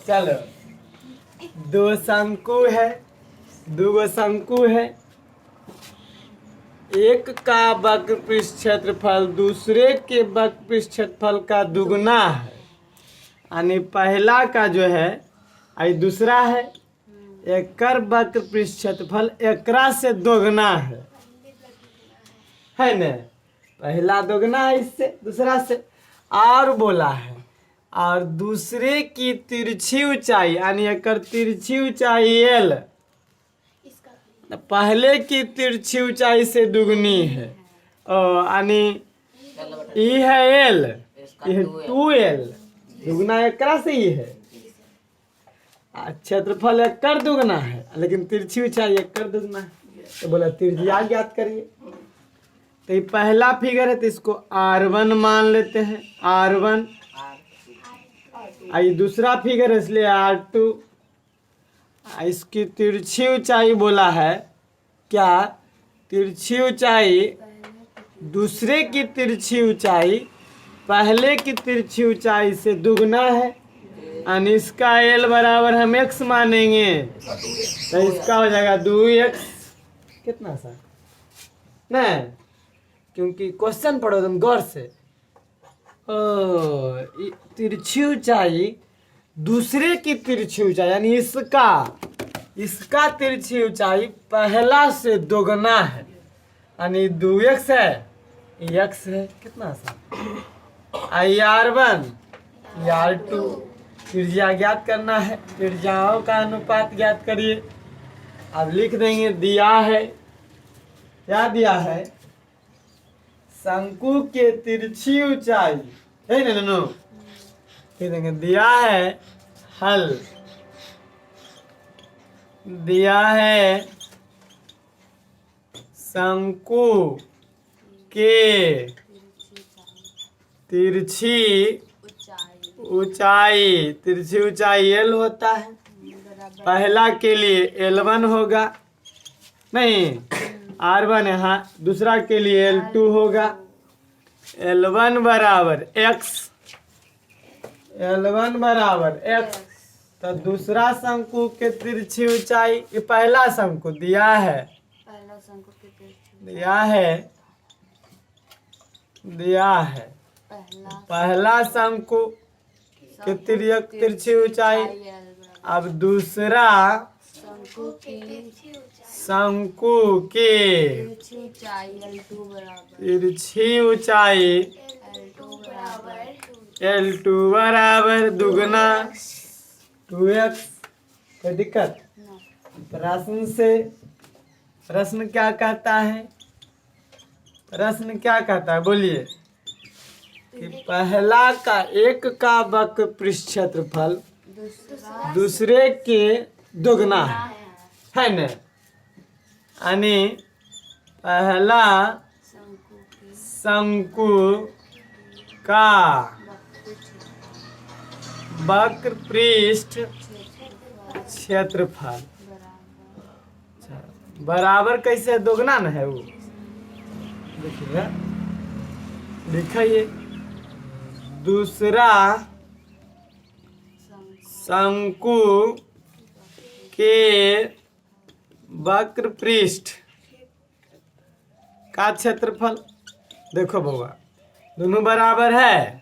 चलो, दो शंकु है, दो शंकु है। एक का वक्र पृष्ठ क्षेत्रफल दूसरे के वक्र पृष्ठ क्षेत्रफल का दुगना है। यानी पहला का जो है आई दूसरा है, एकर वक्र पृष्ठ क्षेत्रफल एकरा से दोगुना है न? पहला दोगुना है इससे, दूसरा से। और बोला है और दूसरे की तिरछी ऊंचाई यानी एकर तिरछी ऊंचाई एल पहले की तिरछी ऊंचाई से दुगनी है। यानी ई है एल, ये 2l, दुगना एकरा से ही है। क्षेत्रफल एकर दुगना है लेकिन तिरछी ऊंचाई एकर दुगना है। तो बोला त्रिज्या ज्ञात करिए। तो ये पहला फिगर है तो इसको r1 मान लेते हैं, r1। ये दूसरा फिगर है इसलिए r2। इसकी तिरछी ऊंचाई बोला है क्या? तिरछी ऊंचाई दूसरे की तिरछी ऊंचाई पहले की तिरछी ऊंचाई से दुगना है। और इसका l बराबर हम x मानेंगे तो इसका हो जाएगा 2x। कितना सा न? क्योंकि क्वेश्चन पढ़ो तुम गौर से। तिरछी ऊंचाई दूसरे की तिरछी ऊंचाई यानी इसका तिरछी ऊंचाई पहला से दोगुना है। यानी 2x है, x है। कितना सा? r1 r2। त्रिज्या ज्ञात करना है, त्रिज्याओं का अनुपात ज्ञात करिए। अब लिख देंगे दिया है, क्या दिया है? शंकु के तिरछी ऊंचाई है ना? लिख देंगे दिया है हल, दिया है शंकु के तिरछी ऊंचाई, तिरछी ऊंचाई एल होता है। पहला के लिए L1 होगा, नहीं R1 है, हाँ। दूसरा के लिए L2 होगा। L1 बराबर x, L1 बराबर x। तो दूसरा शंकु के तिरछी ऊंचाई, ये पहला शंकु दिया है, दिया है पहला शंकु के तिरछी ऊंचाई। अब दूसरा शंकु के तिरछी ऊंचाई L2 बराबर दुगना 2x। कोई दिक्कत? प्रश्न क्या कहता है? प्रश्न क्या कहता है बोलिए? कि पहला का एक का वक्र पृष्ठ क्षेत्रफल दूसरे के दोगुना है न? यानी पहला शंकु का वक्र पृष्ठ क्षेत्रफल बराबर कैसे दोगुना न है? वो देखिए, लिखिए दूसरा शंकु के वक्र पृष्ठ का क्षेत्रफल। देखो बउआ, दोनों बराबर है।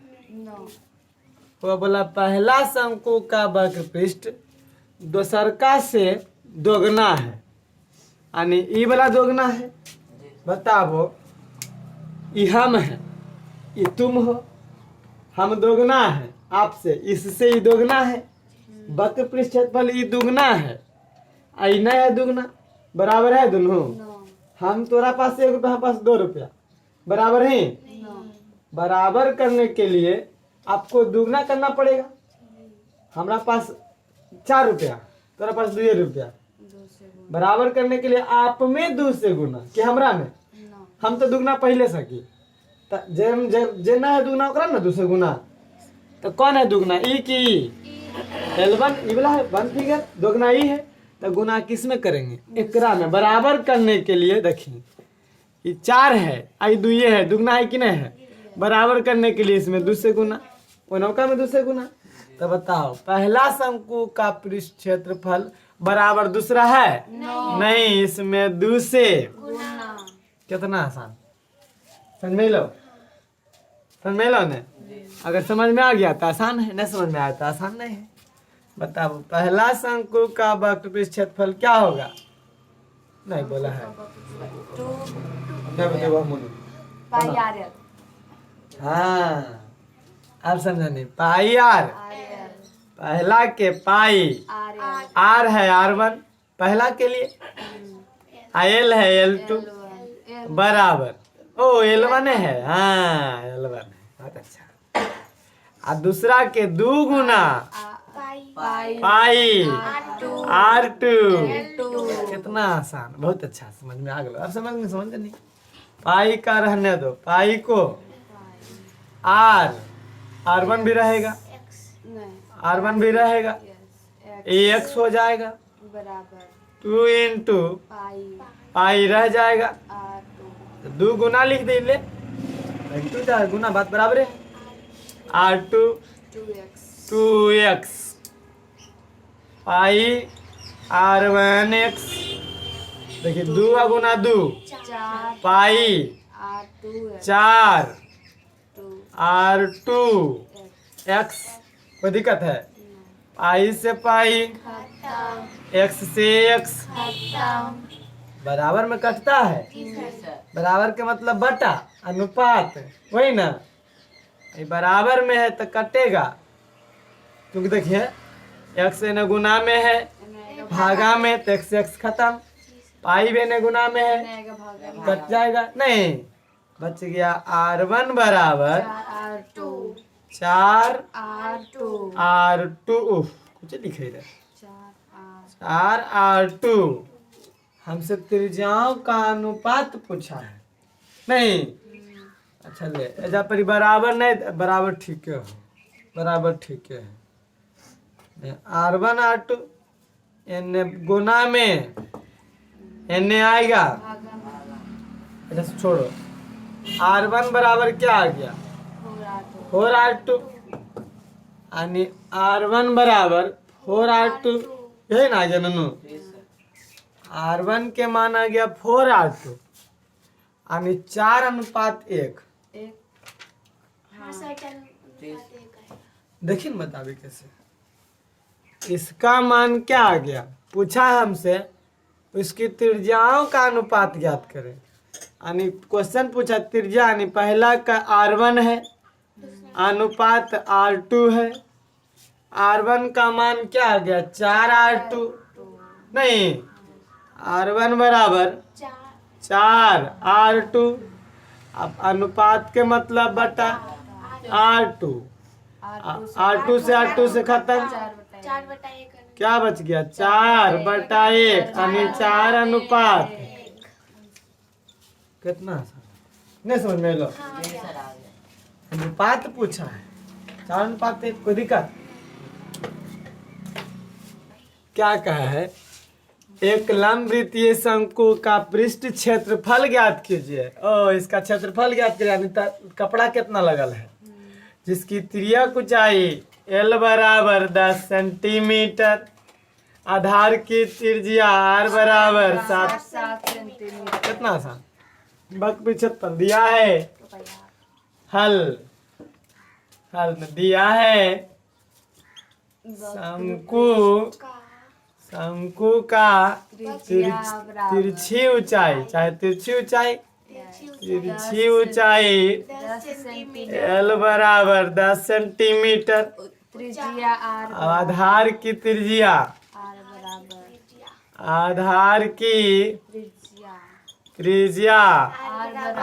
वो बोला पहला शंकु का वक्र पृष्ठ दोसरका से दोगुना है। यानी ई वाला दोगुना है। बताओ, ई हम है, ई तुम हो। हम दोगुना है आपसे, इससे ई दोगुना है। वक्र पृष्ठ क्षेत्रफल ई दुगना है, आई नहीं है दुगना। बराबर है दोनों। हम तोरा पास 1 रुपया, पास 2 रुपया, बराबर है। बराबर करने के लिए आपको दुगना करना पड़ेगा। हमारा पास 4 रुपया, तोरा पास 2 रुपया। बराबर करने के लिए आप में 2 से गुना कि हमरा में। हम तो दुगना पहले सकी जे ना है दुगना ओकरा ना 2 से गुना। तो कौन है दुगना? ई की L1 ई वाला है 1 फिगर, दोगुना ई है। तो गुना किस में करेंगे? एकरा में। बराबर करने के लिए देखिए ये 4 है, आई 2 है, दुगना है कि नहीं है? बराबर करने के लिए इसमें 2 से गुना, नौका में 2 से गुना। तो बताओ पहला शंकु का पृष्ठ क्षेत्रफल बराबर दूसरा है? नहीं, इसमें 2 से कितना आसान। समझ में लो, समझ में लो ने। अगर समझ में आ गया तो आसान है, नहीं समझ में आया तो आसान नहीं है। बताओ पहला शंकु का वक्र पृष्ठ क्षेत्रफल क्या होगा? नहीं बोला है, क्या बताओ मोनू? हाँ, अब समझा नहीं। पाई आर, पहला के पाई आर है R1 पहला के लिए, L है L2 बराबर, ओ L1 है, हाँ L1 है, बहुत अच्छा। और दूसरा के 2 गुना पाई R2, कितना आसान, बहुत अच्छा, समझ में आ गया। अब समझ में, समझ नहीं, पाई का रहने दो, पाई को R1 भी रहेगा, R1 भी रहेगा, x हो जाएगा, 2 इंटू पाई रह जाएगा, 2 गुना लिख दे ले, 2 गुना, बात बराबर है। R2 2x पाई R1x, देखिए 2 गुना 2 पाई 4 R2 x, कोई दिक्कत है? पाई से पाई, x से x, बराबर में कटता है, बराबर के मतलब बटा, अनुपात, वही ना, ये बराबर में है तो कटेगा, क्योंकि देखिए x न गुना में है, भागा में, तो x x खत्म, पाई भी न गुना में है, कट जाएगा, नहीं बच गया R1 बराबर 4 R2, कुछ लिखे इधर, 4 R2। हमसे त्रिज्याओं का अनुपात पूछा है, नहीं, अच्छा ले ऐसा परी बराबर नहीं, बराबर ठीक है, बराबर ठीक है। R1 R2 एन गुना में एन आएगा, अच्छा छोड़ो, R1 बराबर क्या आ गया? 4 R2, यानी R1 बराबर 4 R2, यही ना आ गया नन्नू? R1 के मान आ गया 4 R2, यानी 4:1। देखिए बताइए कैसे, इसका मान क्या आ गया? पूछा हमसे इसकी त्रिज्याओं का अनुपात ज्ञात करें, यानी क्वेश्चन पूछा त्रिज्या, यानी पहला का R1 है, अनुपात R2 है, R1 का मान क्या आ गया? 4 R2, नहीं, R1 बराबर 4 R2, अब अनुपात के मतलब बटा R2, R2 से खत्म, क्या बच गया? 4/1, यानी 4 अनुपात, कितना आसान, नहीं समझ में लो, अनुपात पूछा है, 4:1, कोई दिक्कत? क्या कहा है? एक लंबवृत्तीय शंकु का पृष्ठ क्षेत्रफल ज्ञात कीजिए। ओ, इसका क्षेत्रफल ज्ञात कीजिए, यानी कपड़ा कितना लगल है, जिसकी तिर्यक ऊंचाई L बराबर 10 सेंटीमीटर, आधार की त्रिज्या R बराबर 7 सेंटीमीटर, कितना आसान, वक्र क्षेत्रफल दिया है, हल में दिया है शंकु का तिरछी ऊंचाई, चाहे तिरछी ऊंचाई L बराबर 10 सेंटीमीटर, आधार की त्रिज्या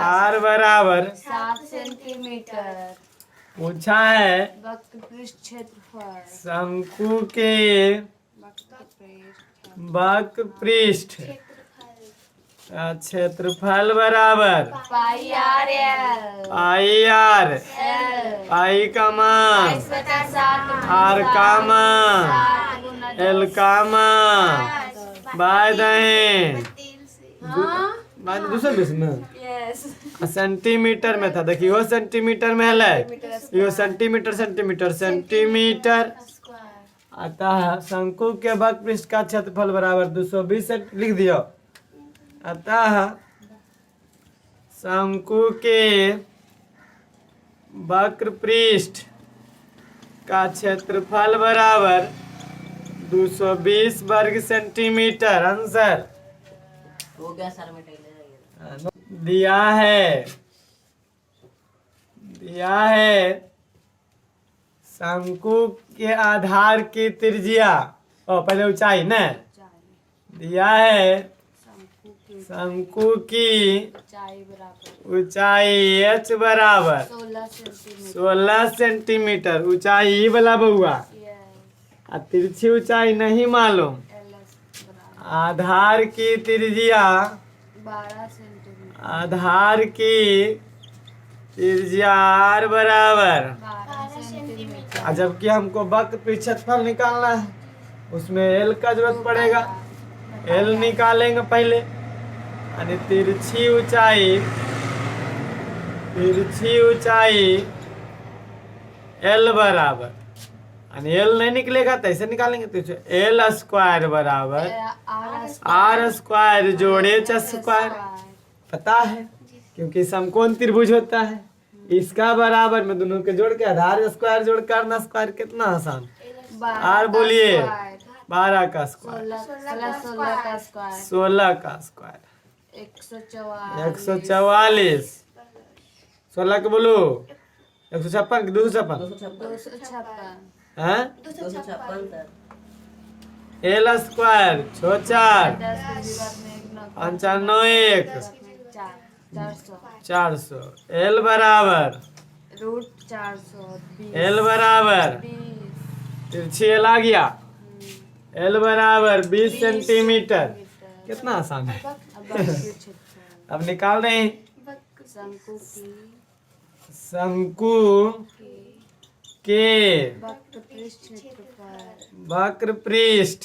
R बराबर 7 सेंटीमीटर। पूछा है वक्र पृष्ठ क्षेत्रफल, शंकु के वक्र पृष्ठ क्षेत्रफल बराबर पाई आर पाई का मान, आर का मान, एल का मान, बाय दाएं, दूसरे बीच में यस सेंटीमीटर में था, देखिए वो सेंटीमीटर में है, यो सेंटीमीटर सेंटीमीटर सेंटीमीटर। अतः शंकु के वक्र पृष्ठ का क्षेत्रफल बराबर 220 सेंट लिख दियो। अतः शंकु के वक्र पृष्ठ का क्षेत्रफल बराबर 220 वर्ग सेंटीमीटर। आंसर हो गया सर में टेलर दिया है शंकु के आधार की त्रिज्या, पहले ऊंचाई न दिया है शंकु की ऊंचाई बराबर ऊंचाई h बराबर 16 सेंटीमीटर। ऊंचाई ई वाला बउआ, आ तिरछी ऊंचाई नहीं मालूम। आधार की त्रिज्या 12 सेंटीमीटर आधार की त्रिज्या r बराबर 12 सेंटीमीटर और जबकि हमको वक्र पृष्ठ क्षेत्रफल निकालना है, उसमें l का जरूरत पड़ेगा। l निकालेंगे पहले, यानी तिरछी ऊंचाई l बराबर, यानी l नहीं निकलेगा तो ऐसे निकालेंगे, तो l स्क्वायर बराबर r स्क्वायर जोड़े h स्क्वायर। पता है क्योंकि समकोण त्रिभुज होता है, इसका बराबर में दोनों के जोड़ के आधार स्क्वायर जोड़ करना स्क्वायर। कितना आसान। r बोलिए 12 का स्क्वायर 16 का स्क्वायर 144। 16 के बोलो 156 की 256 हैं 256 सर। l स्क्वायर 64 95 400 l बराबर l बराबर तिरछी l आ गया, l बराबर 20 सेंटीमीटर। कितना आसान है। अब निकाल रहे हैं शंकु के वक्र पृष्ठ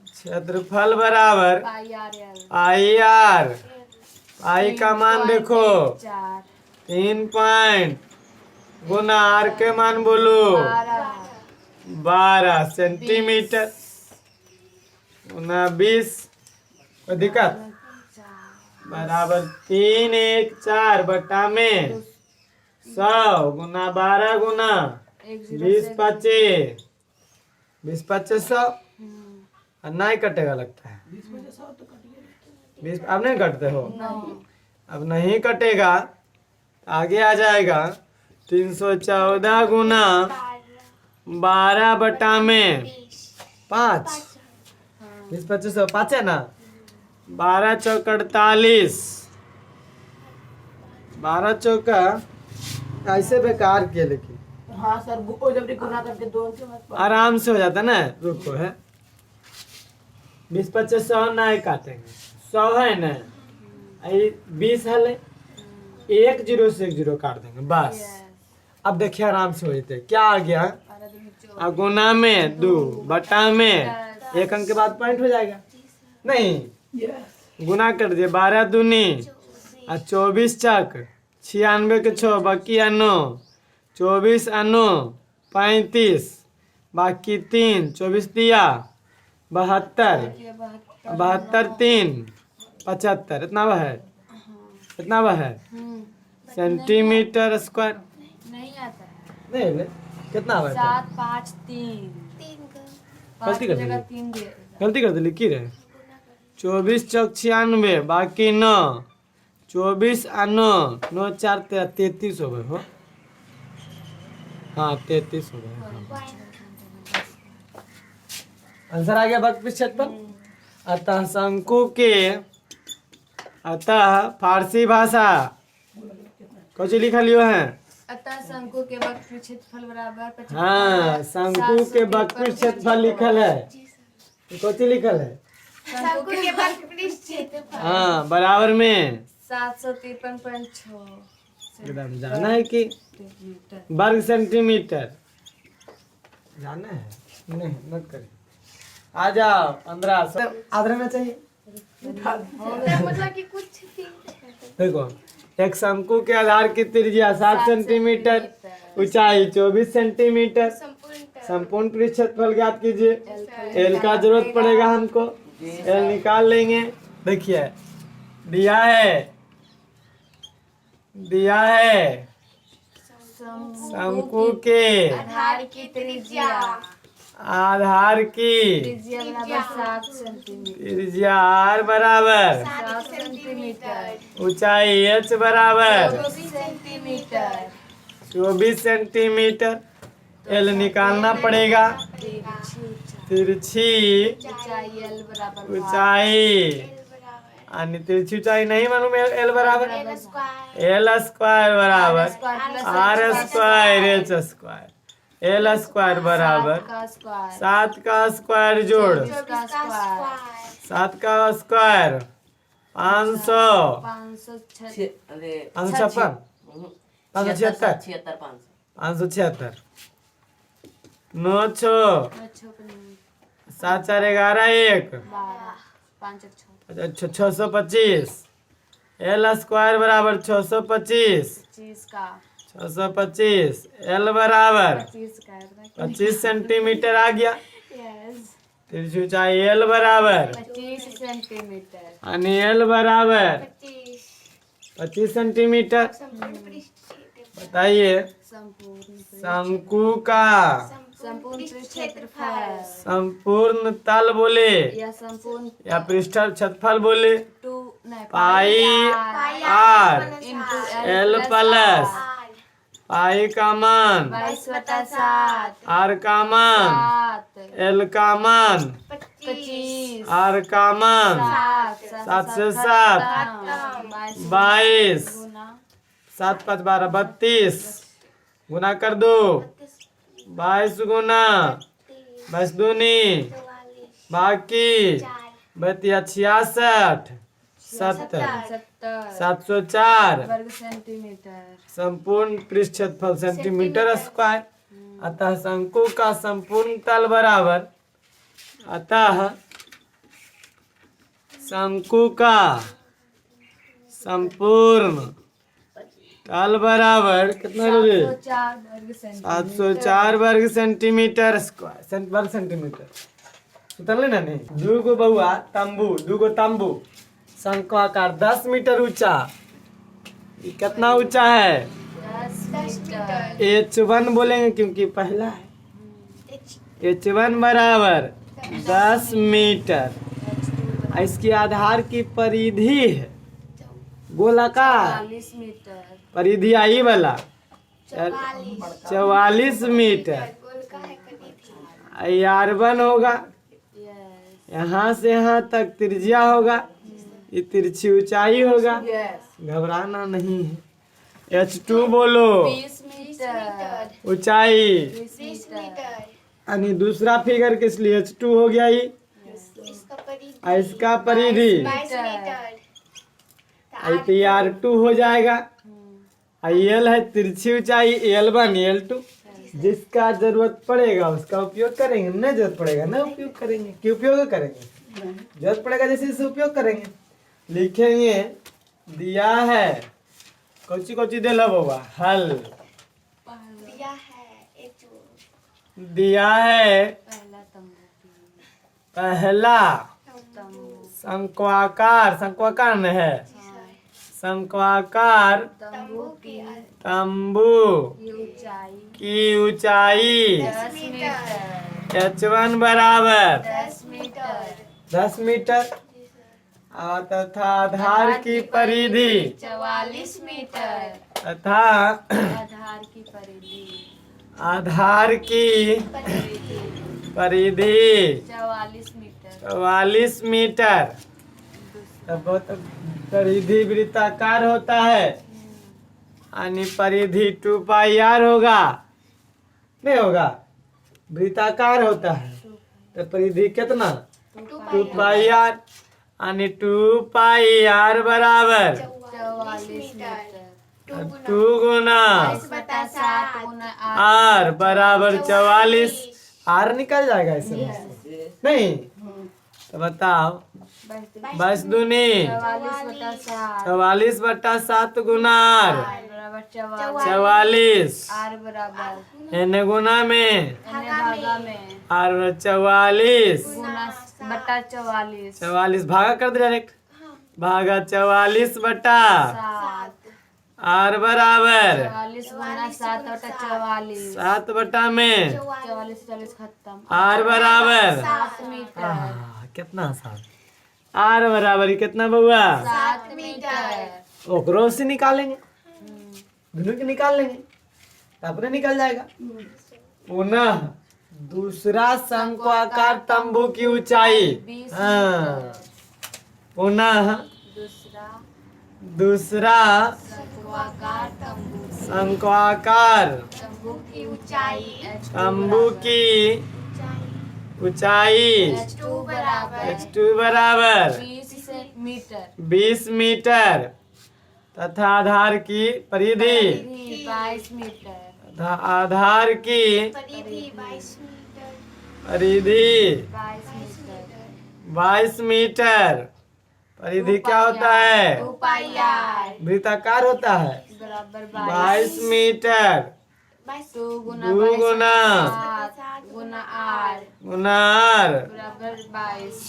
क्षेत्रफल बराबर आई आर। आई का मान देखो 3 पॉइंट गुना आर के मान बोलो 12 सेंटीमीटर गुना 20। कोई दिक्कत बराबर 314 बटा में 100 गुना 12 गुना 20 25 100। नहीं कटेगा लगता है 20। अब नहीं कटते हो, अब नहीं कटेगा, आगे आ जाएगा 314 गुना 12 बटा में 5 20 25 5 है ना। 12 चौक 48 12 चौका ऐसे बेकार किए, लेकिन हाँ सर वो जब गुना करके दो आराम से हो जाता ना। रुको है 20 25 100 नहीं काटेंगे, 100 है ना 20 है ले, 1 0 से 1 0 काट देंगे बस। अब देखिए आराम से हो जाते। क्या आ गया, गुना में 2 बटा में 1 अंक के बाद पॉइंट हो जाएगा नहीं। गुना कर दिए 12 दूनी और 24 चक 96 के 6 बाकी 9 24 9 35 बाकी 3 24 दिया 72 72 3 75। इतना वह है, इतना वह है सेंटीमीटर स्क्वायर। नहीं आता है। नहीं ले, कितना हुआ 7 5 3 गलती कर दी, 3 दिए। गलती कर दी, लिखी रहे 24 चौक 96 बाकी 9 24 9 9 4 33 हो गए हो। हाँ 33 हो गए। आंसर आ गया वक्र पृष्ठ क्षेत्रफल। अतः शंकु के, अतः फारसी भाषा कुछ लिखा लियो है। अतः शंकु के वक्र क्षेत्रफल बराबर 75। हाँ शंकु के वक्र क्षेत्रफल लिखल है, कुछ लिखल है शंकु के वक्र क्षेत्रफल हाँ बराबर में 753.6 एकदम जाना है कि वर्ग सेंटीमीटर जाना है। नहीं मत करिए, आ जाओ 1500 आधा रहना चाहिए। मतलब कि कुछ देखो, एक शंकु के आधार की त्रिज्या 7 सेंटीमीटर, ऊंचाई 24 सेंटीमीटर, संपूर्ण पृष्ठ क्षेत्रफल ज्ञात कीजिए। एल का जरूरत पड़ेगा हमको, एल निकाल लेंगे। देखिए दिया है शंकु के आधार की त्रिज्या आधार की त्रिज्या बराबर 7 सेंटीमीटर, त्रिज्या r बराबर 7 सेंटीमीटर, ऊंचाई h बराबर 24 सेंटीमीटर, 24 सेंटीमीटर। एल निकालना पड़ेगा। तिरछी ऊंचाई एल बराबर ऊंचाई आणि तिरछी ऊंचाई नहीं मालूम, एल बराबर एल स्क्वायर बराबर R square H square. L square बराबर का स्क्वायर 7 का स्क्वायर जोड़ का स्क्वायर 7 का स्क्वायर 500 500 अरे 556 576 76 576 9 6 7 4 11 1 5 625। एल स्क्वायर बराबर 625 25 का 625। एल बराबर 25 का 25 सेंटीमीटर आ गया। यस तिरछी ऊंचाई एल बराबर 25 सेंटीमीटर आणि एल बराबर 25 सेंटीमीटर। बताइए शंकु का संपूर्ण क्षेत्रफल संपूर्ण तल बोले या संपूर्ण या पृष्ठ क्षेत्रफल बोले 2 नहीं pi R into L plus pi का मान 22/7 आर का मान 7 एल का मान 25 आर का मान 7 से 7 22 7 5 12 32 गुना कर दो 22 गुना 22 दूनी बाकी 66 70 704 वर्ग सेंटीमीटर संपूर्ण पृष्ठ क्षेत्रफल सेंटीमीटर स्क्वायर। अतः शंकु का संपूर्ण तल बराबर अतः शंकु का संपूर्ण तल बराबर कितना लोगे 4 वर्ग सेंटीमीटर 704 वर्ग सेंटीमीटर स्क्वायर वर्ग सेंटीमीटर। उतर ना नहीं दूगो बहुआ दूगो तंबू शंक्वाकार 10 मीटर ऊंचा। ये कितना ऊंचा है 10 मीटर H1 बोलेंगे क्योंकि पहला है। H1 बराबर 10 मीटर। इसकी आधार की परिधि है गोलाकार 40 मीटर परिधि आई वाला 44 मीटर। R1 होगा यस यहाँ से यहाँ तक त्रिज्या होगा, ये तिरछी ऊंचाई होगा। घबराना नहीं है। H2 बोलो 20 मीटर ऊंचाई 20 मीटर यानी दूसरा फिगर किस लिए H2 हो गया ये इसका परिधि R2 हो जाएगा। एल है तिरछी ऊंचाई L1 L2 जिसका जरूरत पड़ेगा उसका उपयोग करेंगे, नहीं जरूरत पड़ेगा ना उपयोग करेंगे। क्यों उपयोग करेंगे? जरूरत पड़ेगा जैसे जैसे उपयोग करेंगे। लिखेंगे दिया है कौची कौची दे लो बाबा हल दिया है पहला शंक्वाकार न है शंक्वाकार तंबू की तंबू ऊंचाई की ऊंचाई 10 मीटर H1 बराबर 10 मीटर 10 मीटर तथा आधार की परिधि 44 मीटर तथा आधार की परिधि आधार की परिधि 44 मीटर 44 मीटर। तब बहुत परिधि वृत्ताकार होता है यानी परिधि 2 पाई आर होगा, नहीं होगा वृत्ताकार होता है तो परिधि कितना 2 पाई आर यानी 2 पाई आर बराबर 44 मीटर 2 गुना 22/7 गुना आर बराबर 44। आर निकल जाएगा इसमें नहीं तो बताओ 22 दूनी 44/7 44/7 गुना आर बराबर 44 44 आर बराबर एन गुना में एन भागा में आर 44 गुना बटा 44 44 भागा कर दे डायरेक्ट भागा 44 बटा 7 आर बराबर 44 गुना 7 बटा 44 7 बटा में 44 40 खत्म आर बराबर 7 मीटर कितना आसान आर बराबर ही कितना बउआ 7 मीटर ओकरो से निकालेंगे दोनों के निकाल लेंगे तापरे निकल जाएगा पुनः दूसरा शंक्वाकार तंबू की ऊंचाई 20 हाँ पुनः दूसरा दूसरा शंक्वाकार तंबू शंक्वाकार तंबू की ऊंचाई तंबू की ऊंचाई h2 बराबर h2 बराबर 20 20 मीटर तथा आधार की परिधि 22 मीटर तथा आधार की परिधि परिधि 22 मीटर 22 मीटर परिधि क्या होता है 2 पाई r वृत्ताकार होता है बराबर 22 मीटर 2 गुना 2 गुना 7 गुना r गुना आर बराबर 22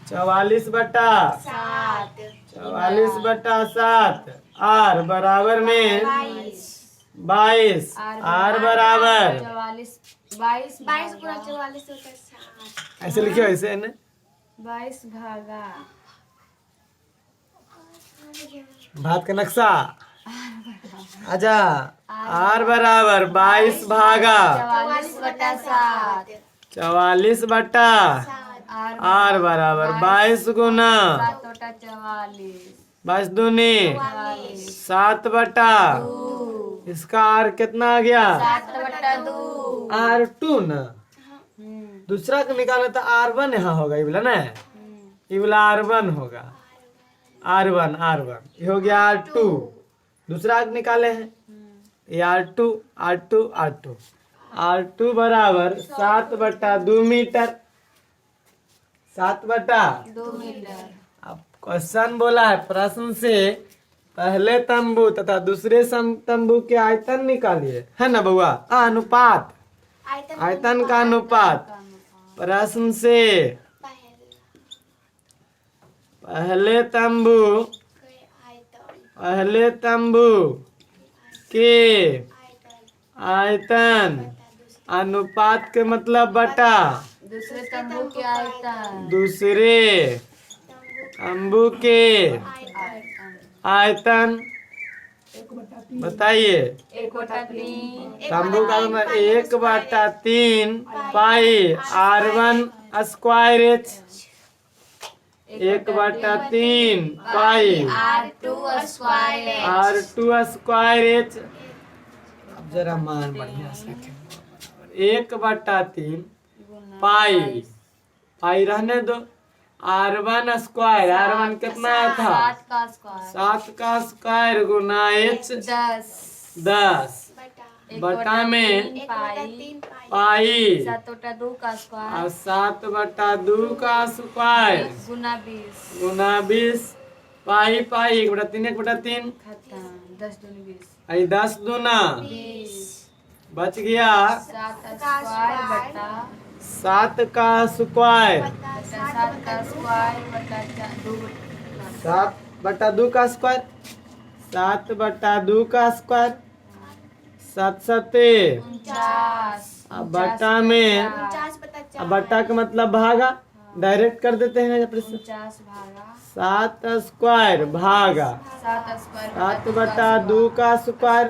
44 बटा 7 44/7 आर बराबर में 22 आर बराबर 22 गुना 44 होता है 7 ऐसे लिखियो ऐसे है ना 22 भागा भात का नक्शा आजा आर बराबर 22 भागा 44/7 44 बटा r आर बराबर 22 गुना 7 बटा 44 22 दूनी 7 बटा इसका आर कितना आ गया 7 बटा 2 R2 ना दूसरा का निकाला तो R1 यहाँ होगा ये बोला ना ये बोला R1 होगा R1 ये हो गया R2 दूसरा का निकाले हैं ये R2 बराबर 7/2 मीटर 2 मीटर अब क्वेश्चन बोला है प्रश्न से पहले तंबू तथा दूसरे तंबू के आयतन निकालिए है ना बउआ अनुपात आयतन का अनुपात प्रश्न से पहले तंबू के आयतन अनुपात के मतलब बटा दूसरे तंबू के आयतन दूसरे तंबू के आयतन बताइए 1/3 तंबू का मतलब 1/3 पाई R1 स्क्वायर H 1/3 पाई r2 square R2 square H अब जरा मान बढ़िया से 1/3 पाई पाई रहने दो R1 स्क्वायर R1 कितना था 7 का स्क्वायर 7 का स्क्वायर गुना H 10 बटा में पाई 7/2 का स्क्वायर और 7/2 का स्क्वायर गुना 20 गुना 20 पाई 1/3 1/3 खत्म 10 दूनी 20 आई 10 दूना 20 बच गया 7 स्क्वायर बटा 7 का स्क्वायर 7 का स्क्वायर बटा 2 7/2 का स्क्वायर 7/2 का स्क्वायर 7 7 49 अब बटा में अब बटा का मतलब भागा डायरेक्ट कर देते हैं प्रश्न 49 भागा 7 स्क्वायर भागा 7 स्क्वायर 7/2 का स्क्वायर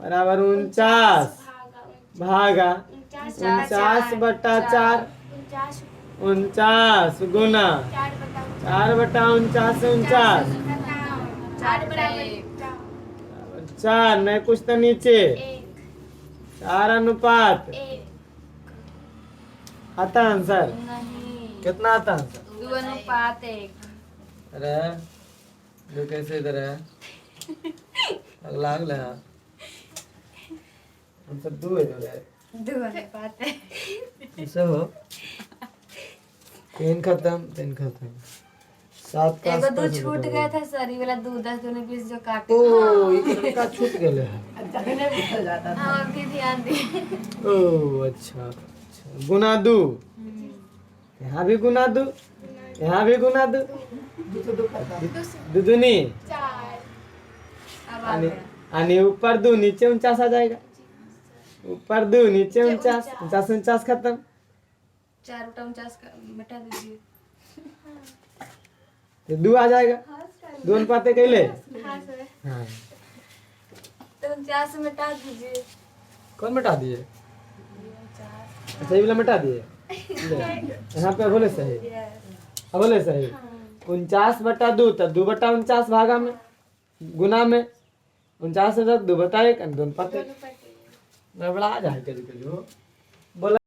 बराबर 49 भागा 49/4 49 गुना 4/49 49 4 नहीं कुछ तो नीचे 4 अनुपात आता आंसर नहीं कितना आता आंसर 2 अनुपात 1 अरे जो कैसे इधर है अगला अगला आंसर 2 है जो है 2 अनुपात 1 कैसे हो तीन खत्म 7 का एगो दो आसपास छूट बता गया था सर ये वाला 2 10 दोनों 20 जो काटे ओ इनका छूट गेले है जगने भी चल जाता था। हाँ अभी ध्यान दे ओ अच्छा गुना दो यहाँ भी गुना दो यहाँ भी गुना दो दुदुनी अब आ गया आणि ऊपर दो नीचे 49 आ जाएगा ऊपर दो नीचे 49 49 खत्म 4 बटा 49 का मिटा दीजिए तो 2 आ जाएगा 2 पाते कैले हाँ सर हाँ तो 49 मिटा दीजिए कौन मिटा दिए अच्छा ये वाला मिटा दिए ले, यहाँ पे बोले सही बोले सही 49/2 तो 2/49 भागा में गुना में 49 2/1 दोनों पाते गड़बड़ा जाए कभी कभी बोला